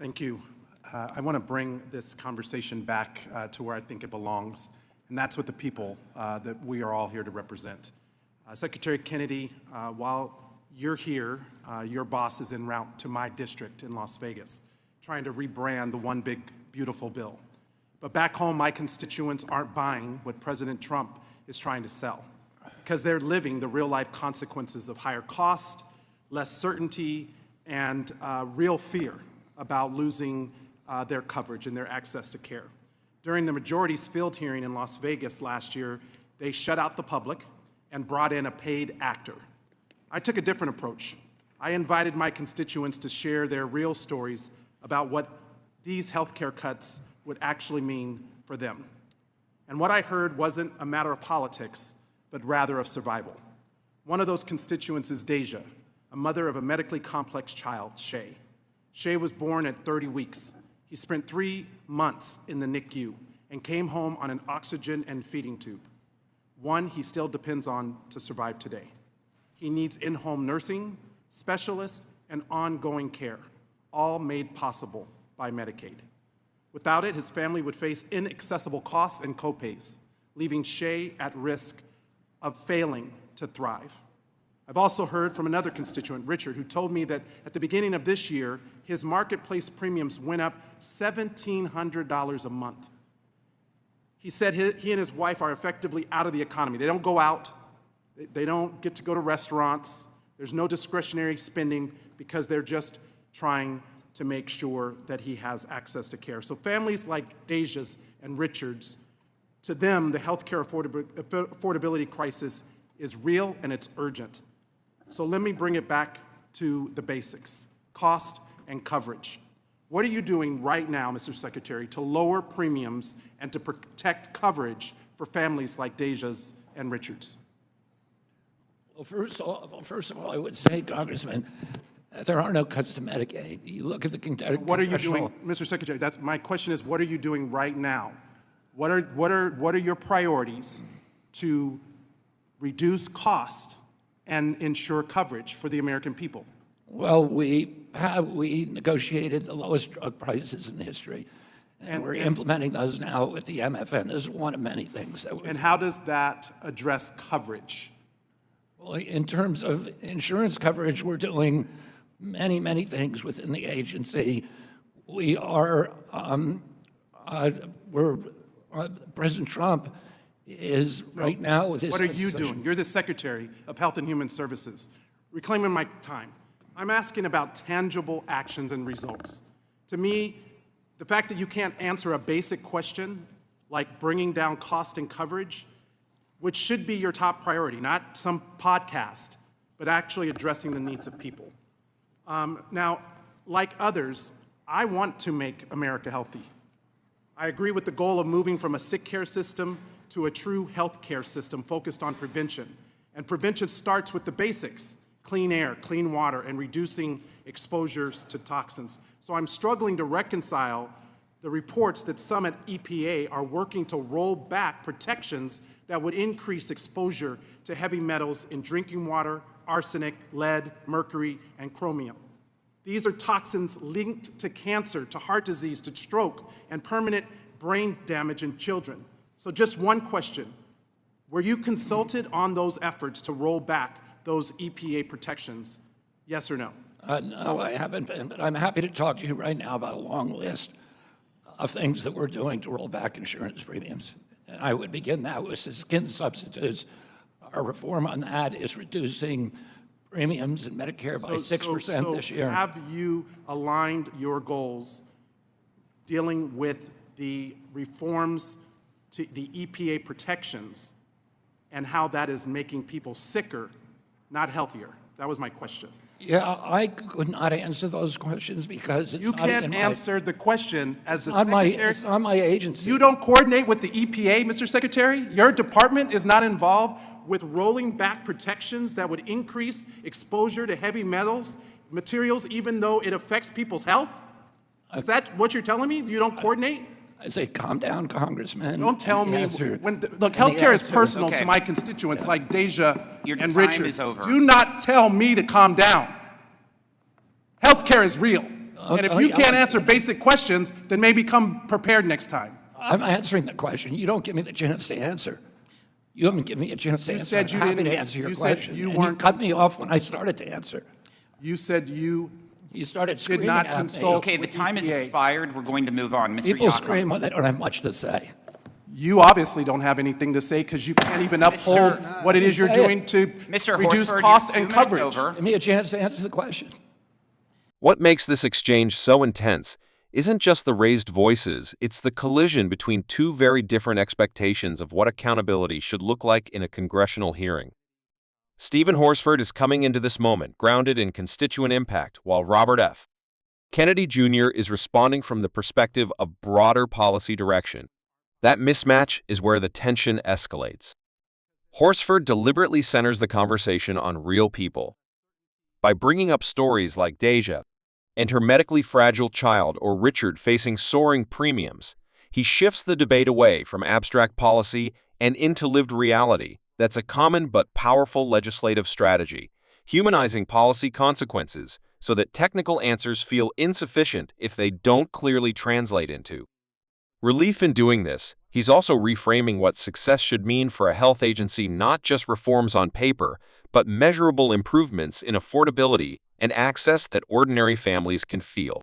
Thank you. I want to bring this conversation back to where I think it belongs, and that's with the people that we are all here to represent. Secretary Kennedy, while you're here, your boss is en route to my district in Las Vegas, trying to rebrand the One Big Beautiful Bill. But back home, my constituents aren't buying what President Trump is trying to sell, because they're living the real-life consequences of higher cost, less certainty, and real fear about losing their coverage and their access to care. During the majority's field hearing in Las Vegas last year, they shut out the public and brought in a paid actor. I took a different approach. I invited my constituents to share their real stories about what these healthcare cuts would actually mean for them. And what I heard wasn't a matter of politics, but rather of survival. One of those constituents is Deja, a mother of a medically complex child, Shay. Shay was born at 30 weeks. He spent 3 months in the NICU and came home on an oxygen and feeding tube, one he still depends on to survive today. He needs in-home nursing, specialists, and ongoing care, all made possible by Medicaid. Without it, his family would face inaccessible costs and copays, leaving Shay at risk of failing to thrive. I've also heard from another constituent, Richard, who told me that at the beginning of this year, his marketplace premiums went up $1,700 a month. He said he and his wife are effectively out of the economy. They don't go out. They don't get to go to restaurants. There's no discretionary spending because they're just trying to make sure that he has access to care. So families like Deja's and Richard's, to them, the healthcare affordability crisis is real and it's urgent. So let me bring it back to the basics, cost and coverage. What are you doing right now, Mr. Secretary, to lower premiums and to protect coverage for families like Deja's and Richard's? Well, first of all, I would say, Congressman, there are no cuts to Medicaid. You look at the congressional... What are you doing, Mr. Secretary? My question is, what are you doing right now? What are your priorities to reduce cost and ensure coverage for the American people? Well, we negotiated the lowest drug prices in history, and we're implementing those now with the MFN. This is one of many things that And how does that address coverage? Well, in terms of insurance coverage, we're doing many, many things within the agency. We are, President Trump is right now with his... What are you doing? You're the Secretary of Health and Human Services. Reclaiming my time. I'm asking about tangible actions and results. To me, the fact that you can't answer a basic question like bringing down cost and coverage, which should be your top priority, not some podcast, but actually addressing the needs of people. Now, like others, I want to make America healthy. I agree with the goal of moving from a sick care system to a true health care system focused on prevention. And prevention starts with the basics: clean air, clean water, and reducing exposures to toxins. So I'm struggling to reconcile the reports that some at EPA are working to roll back protections that would increase exposure to heavy metals in drinking water, arsenic, lead, mercury, and chromium. These are toxins linked to cancer, to heart disease, to stroke, and permanent brain damage in children. So just one question: were you consulted on those efforts to roll back those EPA protections? Yes or no? No, I haven't been, but I'm happy to talk to you right now about a long list of things that we're doing to roll back insurance premiums. And I would begin that with skin substitutes. Our reform on that is reducing premiums in Medicare by 6% this year. Have you aligned your goals dealing with the reforms to the EPA protections and how that is making people sicker, not healthier? That was my question. Yeah, I could not answer those questions because it's you not can't answer the question as the Secretary. It's not my agency. You don't coordinate with the EPA, Mr. Secretary? Your department is not involved with rolling back protections that would increase exposure to heavy materials, even though it affects people's health? Is that what you're telling me? You don't coordinate? I say, calm down, Congressman. Don't tell me. Look, healthcare is personal to my constituents like Deja and Richard. Your time is over. Do not tell me to calm down. Healthcare is real. And if you can't answer basic questions, then maybe come prepared next time. I'm answering the question. You don't give me the chance to answer. You haven't given me a chance to answer. said you I'm happy didn't- to answer your you said question. you And weren't- you cut me off when I started to answer. You said you You started screaming not at consult- me. Okay, the with time has EPA. expired. We're going to move on. Mr. People Yakima. scream when they don't have much to say. You obviously don't have anything to say because you can't even uphold what it is you're Say it. doing to Mr. reduce Horsford, cost you're and 2 minutes coverage. over. Give me a chance to answer the question. What makes this exchange so intense isn't just the raised voices, it's the collision between two very different expectations of what accountability should look like in a congressional hearing. Stephen Horsford is coming into this moment grounded in constituent impact, while Robert F. Kennedy Jr. is responding from the perspective of broader policy direction. That mismatch is where the tension escalates. Horsford deliberately centers the conversation on real people. By bringing up stories like Deja and her medically fragile child or Richard facing soaring premiums, he shifts the debate away from abstract policy and into lived reality. That's a common but powerful legislative strategy, humanizing policy consequences so that technical answers feel insufficient if they don't clearly translate into relief. In doing this, he's also reframing what success should mean for a health agency, not just reforms on paper, but measurable improvements in affordability and access that ordinary families can feel.